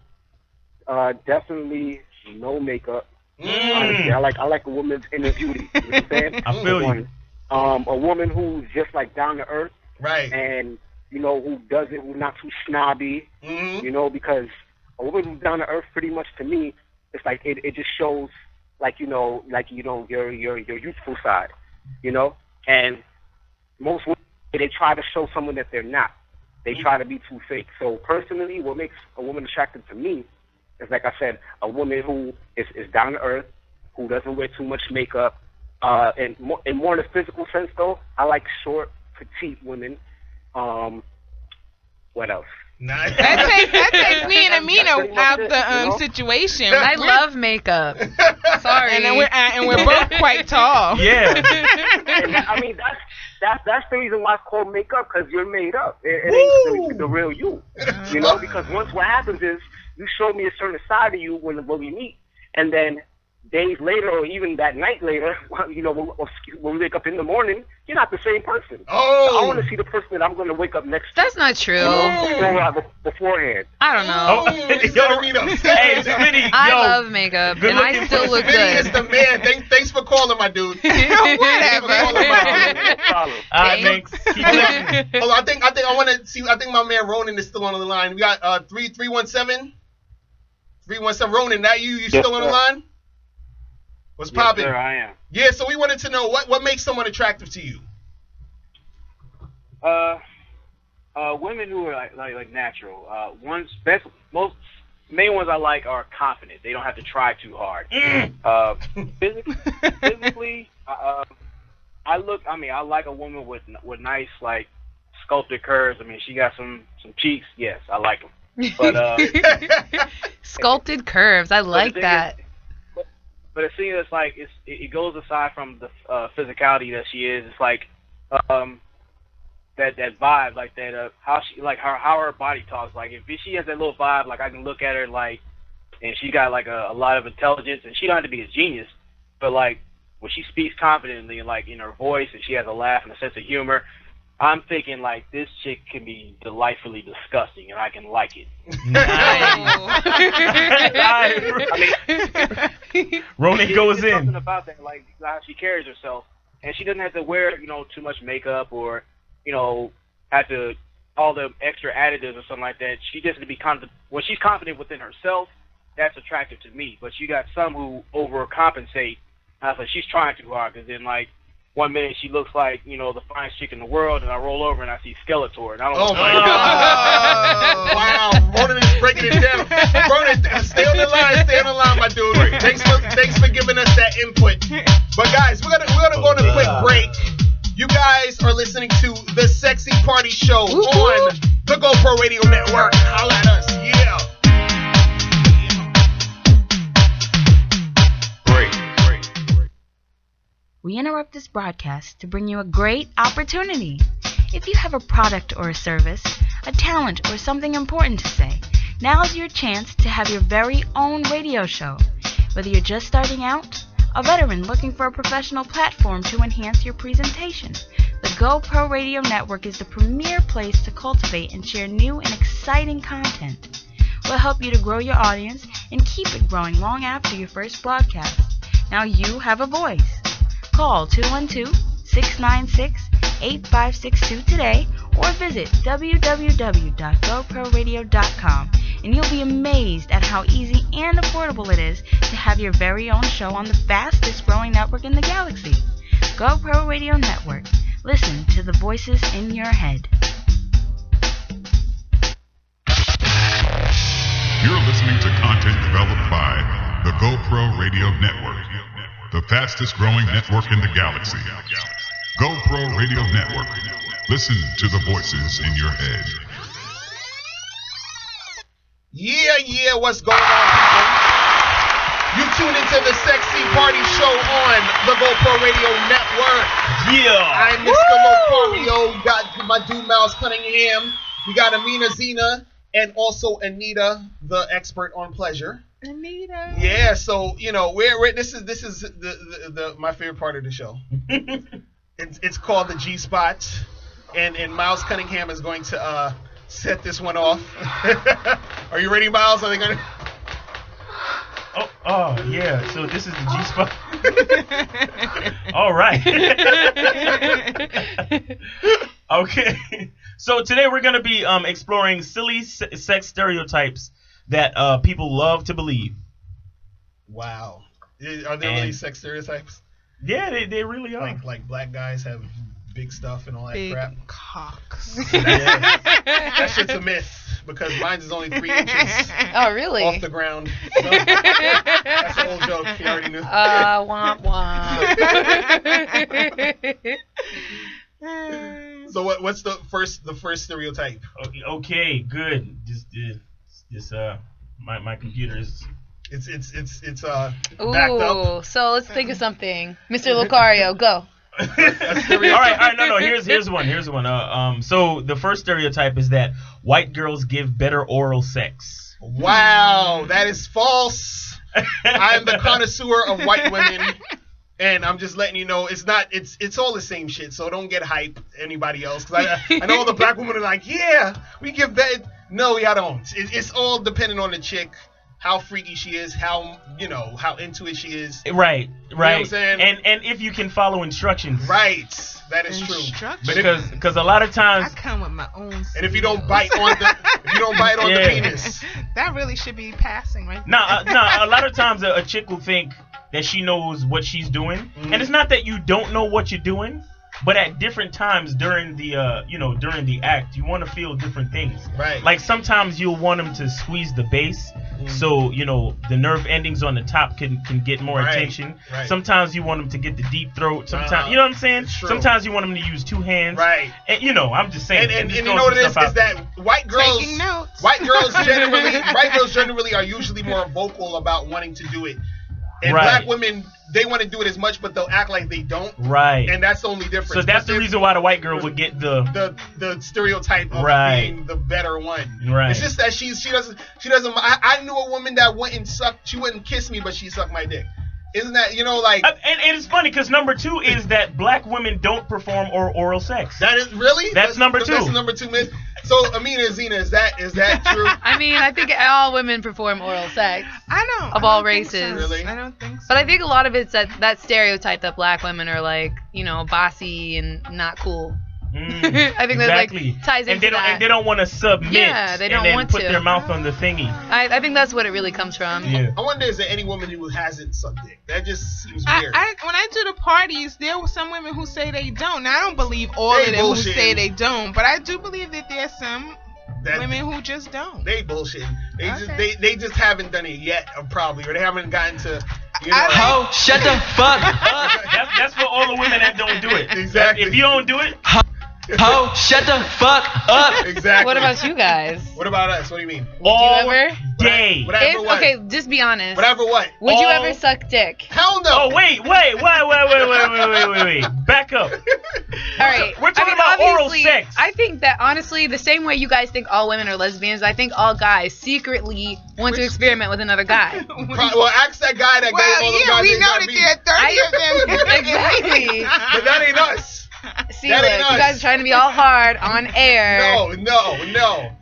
definitely no makeup. Honestly, I like a woman's inner beauty. You know what I'm saying? I feel you. A woman who's just like down to earth, right? And you know who's not too snobby. Mm-hmm. You know, because a woman who's down to earth, pretty much to me, it's like it just shows like your youthful side, you know. And most women, they try to show someone that they're not. They try to be too fake. So personally, what makes a woman attractive to me is, like I said, a woman who is down to earth, who doesn't wear too much makeup. And more in the physical sense, though, I like short, petite women. What else? Nice. That takes me and Amina out the situation. I love makeup. Sorry, and we're both quite tall. Yeah. And I mean that's the reason why it's called makeup, because you're made up. It ain't the real you. You know, because once what happens is you show me a certain side of you when we meet, and then days later, or even that night later, you know, when we wake up in the morning, you're not the same person. Oh, so I want to see the person that I'm going to wake up next to. That's not true. Beforehand. I don't know. Hey, Smitty, I love makeup, and I still look good. Smitty is the man. Thanks for calling, my dude. Whatever. All right, thanks. Keep listening. Hold on, I want to see. I think my man Ronan is still on the line. We got 317. 317. Ronan, that you? You still on the line? What's poppin'? Yes, sir, I am. Yeah, so we wanted to know what makes someone attractive to you. Women who are like natural. Most main ones I like are confident. They don't have to try too hard. Physically, I like a woman with nice like sculpted curves. I mean, she got some cheeks. Yes, I like them. But sculpted curves, I like that. But it seems like it goes aside from the physicality that she is. It's like that vibe, like that how her body talks. Like if she has that little vibe, like I can look at her like, and she got like a lot of intelligence, and she don't have to be a genius, but like when she speaks confidently, like in her voice, and she has a laugh and a sense of humor, I'm thinking like this chick can be delightfully disgusting, and I can like it. Ronan goes in. Something about that, like how she carries herself, and she doesn't have to wear too much makeup or have to all the extra additives or something like that. She just to be confident. When she's confident within herself, that's attractive to me. But you got some who overcompensate. I was like, she's trying too hard, because then like. 1 minute she looks like, the finest chick in the world, and I roll over and I see Skeletor. And I don't my God. Wow. Ronan is breaking it down. Ronan, stay on the line, my dude. Thanks for giving us that input. But guys, we're gonna go on a quick break. You guys are listening to the Sexy Party Show on the GoPro Radio Network. Holla at us. Yeah. We interrupt this broadcast to bring you a great opportunity. If you have a product or a service, a talent or something important to say, now's your chance to have your very own radio show. Whether you're just starting out, a veteran looking for a professional platform to enhance your presentation, the GoPro Radio Network is the premier place to cultivate and share new and exciting content. We'll help you to grow your audience and keep it growing long after your first broadcast. Now you have a voice. Call 212-696-8562 today or visit www.goproradio.com and you'll be amazed at how easy and affordable it is to have your very own show on the fastest growing network in the galaxy. GoPro Radio Network. Listen to the voices in your head. You're listening to content developed by the GoPro Radio Network, the fastest growing network in the galaxy. GoPro Radio Network. Listen to the voices in your head. Yeah, what's going on, people? You tune into the Sexy Party Show on the GoPro Radio Network. Yeah. I'm Mr. Locario. We got my dude Miles Cunningham. We got Amina Zena and also Anita, the expert on pleasure. Anita. Yeah, so we're this is the my favorite part of the show. It's called the G Spot, and Miles Cunningham is going to set this one off. Are you ready, Miles? Are they gonna? Oh yeah. So this is the G Spot. All right. Okay. So today we're gonna be exploring silly sex stereotypes that people love to believe. Wow. Are there really sex stereotypes? Yeah, they really are. Like black guys have big stuff and all that big crap. Cocks. That shit's a myth because mine is only 3 inches. Oh, really? Off the ground. So, that's an old joke. You already knew. Womp womp. So what's the first stereotype? Okay, good. Just my computer is. It's backed up. So let's think of something. Mr. Locario, go. All right. No. Here's one. So the first stereotype is that white girls give better oral sex. Wow, that is false. I am the connoisseur of white women, and I'm just letting you know it's not. It's all the same shit. So don't get hype anybody else. Cause I know all the black women are like, yeah, we give better. No, y'all don't. It's all dependent on the chick. How freaky she is, how into it she is. Right. You know what I'm saying? And if you can follow instructions. Right. That is true. Because a lot of times I come with my own. And if you don't bite on the penis, that really should be passing, right? No. A lot of times a chick will think that she knows what she's doing, and it's not that you don't know what you're doing. But at different times during the act, you want to feel different things. Right. Like sometimes you'll want them to squeeze the bass, so the nerve endings on the top can get more attention. Right. Sometimes you want them to get the deep throat. Sometimes you know what I'm saying. Sometimes you want them to use 2 hands. Right. And I'm just saying. And you know what it is that white girls generally are usually more vocal about wanting to do it. And black women, they want to do it as much, but they'll act like they don't. Right. And that's the only difference. So that's the reason why the white girl would get the stereotype of being the better one. Right. It's just that she doesn't. I knew a woman that wouldn't kiss me, but she sucked my dick. Isn't that like? And it's funny because number 2 is that black women don't perform oral sex. That is really. That's number 2. That's number 2 myth. So Amina Zena, is that true? I mean, I think all women perform oral sex. Of all races. So. Really? I don't think so. But I think a lot of it's that stereotype that black women are bossy and not cool. I think that ties into that. And they don't want to submit. Yeah, they don't and then want put to their mouth on the thingy. I think that's what it really comes from. Yeah. I wonder, is there any woman who hasn't sucked dick? That just seems weird. When I do the parties, there were some women who say they don't. Now I don't believe all of them who say they don't, but I do believe that there's some women who just don't. They bullshitting. They just haven't done it yet, probably, or they haven't gotten to. Shut the fuck up. That's for all the women that don't do it. Exactly. If you don't do it, Ho, shut the fuck up. Exactly. What about you guys? What about us? What do you mean? Would you ever? Day. Whatever what? Okay, just be honest. Whatever what? Would you ever suck dick? Hell no. Oh, wait. Back up. All right. We're talking about oral obviously, sex. I think that honestly, the same way you guys think all women are lesbians, I think all guys secretly want to experiment with another guy. Well, ask that guy that gave all the guys. We know that there are 30 of them. Exactly. But that ain't us. See, look, you guys are trying to be all hard on air. No.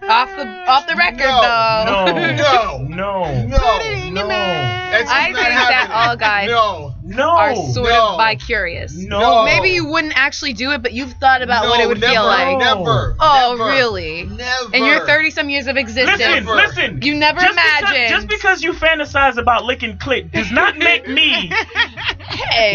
Off the record, though. No. I think that all guys are sort of bi-curious. No. Maybe you wouldn't actually do it, but you've thought about what it would feel like. Never. Oh, really? Never. In your 30-some years of existence. Listen. You never imagined. Just because you fantasize about licking clit does not make me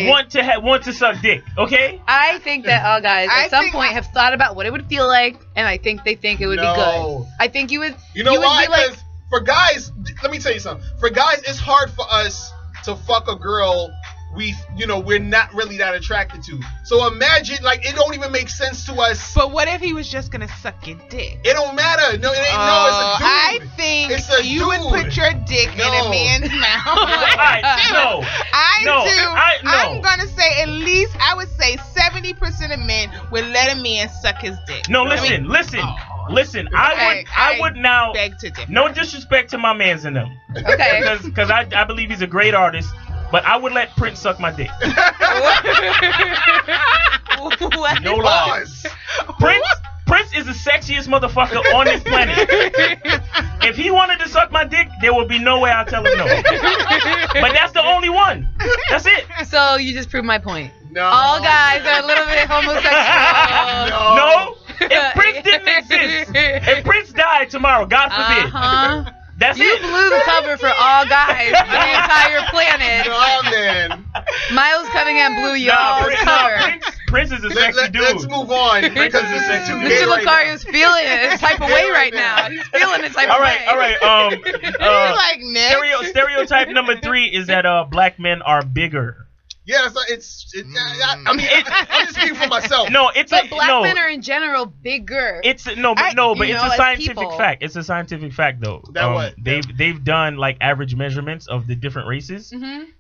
want to suck dick, okay? I think that all guys at some point have thought about what it would feel like, and I think they think it would be good. I think you would. You know why? Because for guys, let me tell you something. For guys, it's hard for us to fuck a girl we're not really that attracted to. So imagine, like, it don't even make sense to us. But what if he was just gonna suck your dick? It don't matter. No, it ain't. No, it's a dude. I think you would put your dick in a man's mouth. I do. I'm gonna say at least I would say 70% of men would let a man suck his dick. No, listen. Listen, I would now beg to differ. No disrespect to my mans in them. Okay. Because I believe he's a great artist, but I would let Prince suck my dick. No lies. Prince is the sexiest motherfucker on this planet. If he wanted to suck my dick, there would be no way I'd tell him no. But that's the only one. That's it. So you just proved my point. No. All guys are a little bit homosexual. No. If Prince didn't exist, if Prince died tomorrow, God forbid. That's you blew the cover for all guys, the entire planet. Oh, man. Miles Cunningham blew y'all's cover. Prince is a sexy dude. Let's move on because this is too gay Mr. Locario's feeling it type of way right now. He's feeling it type of way. All right. Stereotype number 3 is that black men are bigger. Yeah, I mean, I'm just speaking for myself. No, but black men are in general bigger. It's it's a scientific fact. It's a scientific fact, though. They've done like average measurements of the different races,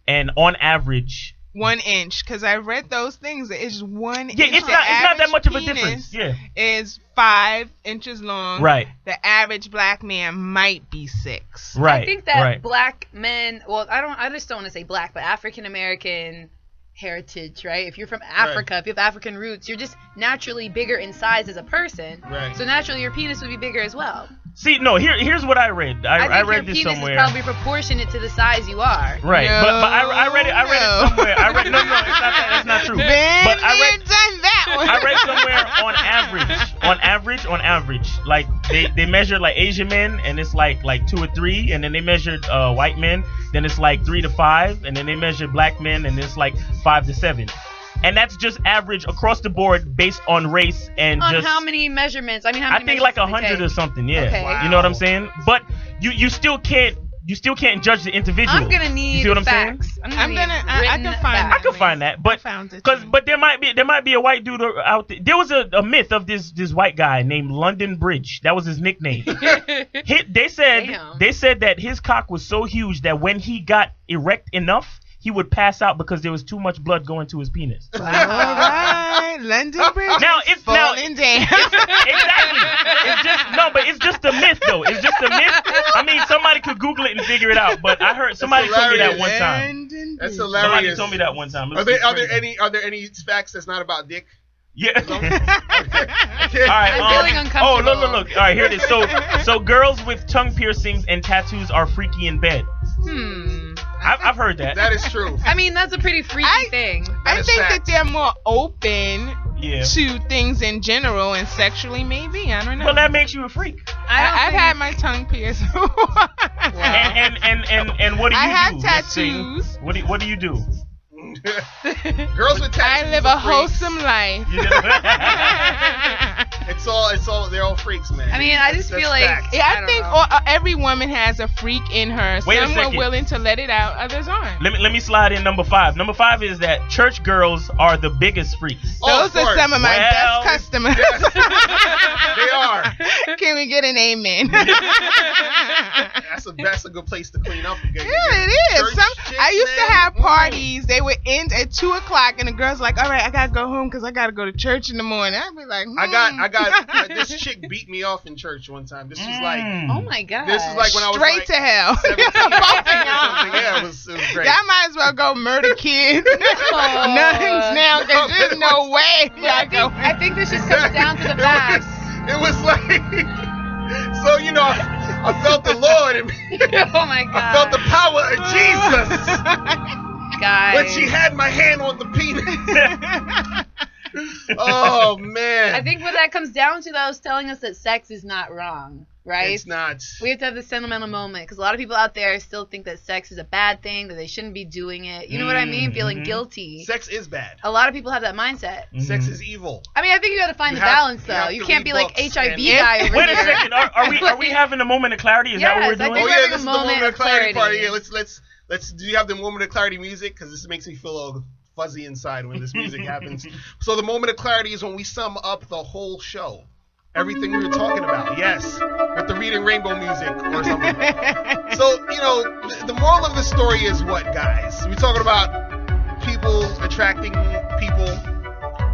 and on average, 1 inch. Because I read those things. It's 1 inch. Yeah, it's not that much of a difference. Yeah, is 5 inches long. Right. The average black man might be 6. Right. I think that black men. Well, I just don't want to say black, but African American heritage, right? If you're from Africa, if you have African roots, you're just naturally bigger in size as a person. Right. So naturally, your penis would be bigger as well. See, no, here's what I read. I read this somewhere. Your penis is probably proportionate to the size you are. Right. No, but I read it somewhere. No, it's not that. That's not true. But I read somewhere on average, like they measured like Asian men, and it's like 2 or 3, and then they measured white men, then it's like 3 to 5, and then they measured black men, and it's like 5 to 7. And that's just average across the board based on race and on just how many measurements? I mean, I think like 100 or something. Yeah, okay. You know what I'm saying? But you still can't judge the individual. I'm gonna need you see what facts. I'm saying? I can find that, but there might be a white dude out there. There was a myth of this white guy named London Bridge. That was his nickname. They said that his cock was so huge that when he got erect enough, he would pass out because there was too much blood going to his penis. All right, London Bridge. Falling down. Exactly. It's just a myth though. It's just a myth. I mean, somebody could Google it and figure it out. But I heard somebody told me that one time. That's hilarious. Somebody told me that one time. Are there any facts that's not about dick? Yeah. All right. I'm feeling uncomfortable. Oh, look. All right, here it is. So girls with tongue piercings and tattoos are freaky in bed. I've heard that. That is true. I mean, that's a pretty freaky thing. I think that they're more open to things in general and sexually, maybe. I don't know. Well, that makes you a freak. I've had my tongue pierced. And what do you do? I have tattoos. What do you do? Girls with tattoos. I live a wholesome life. They're all freaks, man. I mean, I just feel like I think every woman has a freak in her. Some are willing to let it out, others aren't. Let me slide in number 5. Number 5 is that church girls are the biggest freaks. Those are some of my best customers. Yes, they are. Can we get an amen? That's a good place to clean up. Yeah, it is. I used to have parties. They would end at 2:00, and the girls like, all right, I gotta go home because I gotta go to church in the morning. I'd be like, I got this chick beat me off in church one time. This was like, oh my god, this is like when I was straight like to hell. 17 or something. Yeah, it was great. Y'all might as well go murder kids. Nuns now, because there's no way. I think this just comes down to the facts. It was like, so I felt the Lord in me. Oh my god, I felt the power of Jesus. Guys, when she had my hand on the penis. Oh man. I think what that comes down to though is telling us that sex is not wrong, right? It's not. We have to have this sentimental moment because a lot of people out there still think that sex is a bad thing, that they shouldn't be doing it. You know what I mean? Feeling guilty. Sex is bad. A lot of people have that mindset. Sex is evil. I mean, I think you got to find the balance though. You can't be like HIV guy over Wait here. a second. Are we having a moment of clarity? Is that what we're doing? I think This we're is the having a moment of clarity party. Yeah, clarity. let's. Do you have the moment of clarity music? Because this makes me feel all fuzzy inside when this music happens. So the moment of clarity is when we sum up the whole show. Everything we were talking about, yes, with the Reading Rainbow music or something. So, the moral of the story is what, guys? We're talking about people attracting people.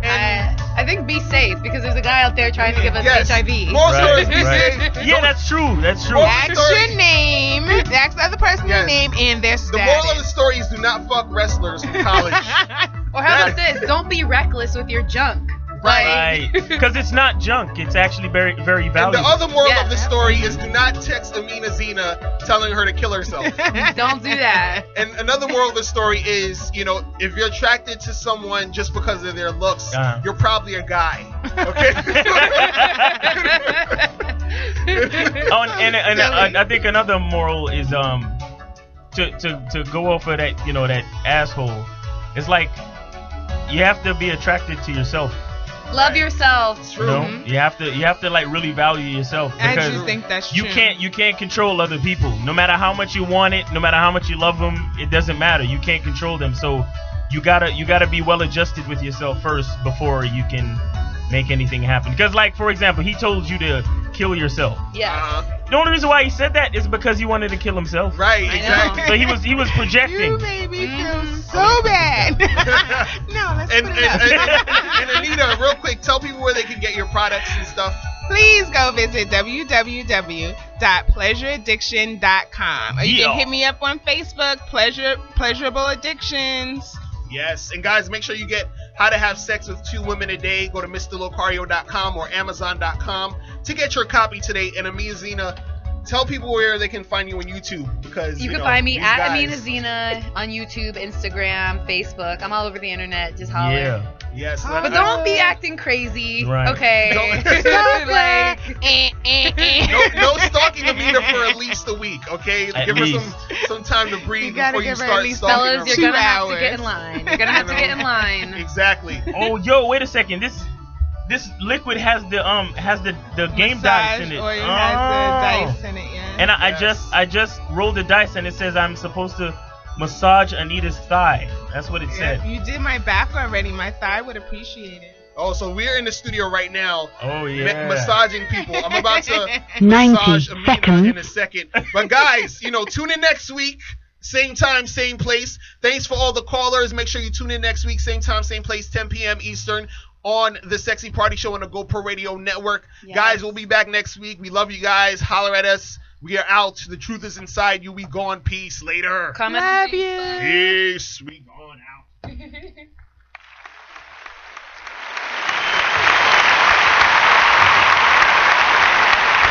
And I think be safe because there's a guy out there trying to give us HIV. Moral stories, be safe. Yeah, that's true. That's true. Ask your name. Ask the other person your name and their status. The moral of the story is do not fuck wrestlers in college. Or how about this? Don't be reckless with your junk. Right. Because it's not junk. It's actually very, very valuable. And the other moral of the story is do not text Amina Zena telling her to kill herself. Don't do that. And another moral of the story is, if you're attracted to someone just because of their looks, you're probably a guy. Okay? and I think another moral is to go off of that, that asshole. It's like you have to be attracted to yourself. Love yourself. It's true. You have to like really value yourself because I do think that's true. You can't control other people. No matter how much you want it, no matter how much you love them, it doesn't matter. You can't control them. So you gotta be well adjusted with yourself first before you can make anything happen. Because like for example, he told you to kill yourself. Yeah. The only reason why he said that is because he wanted to kill himself. Right, exactly. So he was projecting. You made me feel so bad. No, let's put it up. And Anita, real quick, tell people where they can get your products and stuff. Please go visit www.pleasureaddiction.com. Or you can hit me up on Facebook, Pleasurable Addictions. Yes, and guys, make sure you get How to Have Sex with 2 Women a Day. Go to MrLocario.com or Amazon.com to get your copy today. And Amina Zena, tell people where they can find you on YouTube because you can find me at Amina Zena on YouTube, Instagram, Facebook. I'm all over the internet. Just holler. Yeah. Yes. But don't be acting crazy. Right. Okay. No stalking Amina for at least a week, okay? Give her some time to breathe before you start stalking Fellas, her. you're gonna have to get in line. You're gonna have to get in line. Exactly. Oh, yo, wait a second. This liquid has the game dice in it. Or it has the dice in it, yeah. And I just rolled the dice and it says I'm supposed to massage Anita's thigh. That's what it said. You did my back already. My thigh would appreciate it. Oh, so we're in the studio right now. Oh yeah. Massaging people. I'm about to massage Amina in a second. But guys, tune in next week. Same time, same place. Thanks for all the callers. Make sure you tune in next week. Same time, same place, 10 p.m. Eastern on the Sexy Party Show on the GoPro Radio Network. Yes. Guys, we'll be back next week. We love you guys. Holler at us. We are out. The truth is inside you. We gone. Peace. Later. Love you. Peace. We gone out.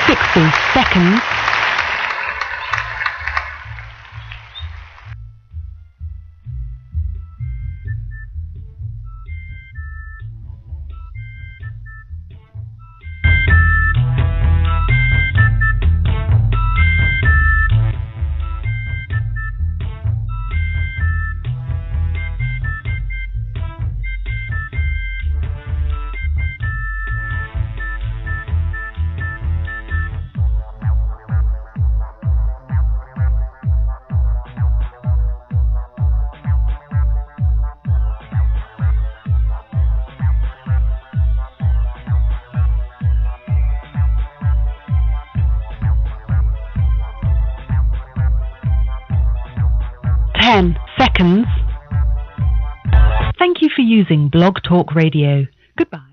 60 seconds. 10 seconds. Thank you for using Blog Talk Radio. Goodbye.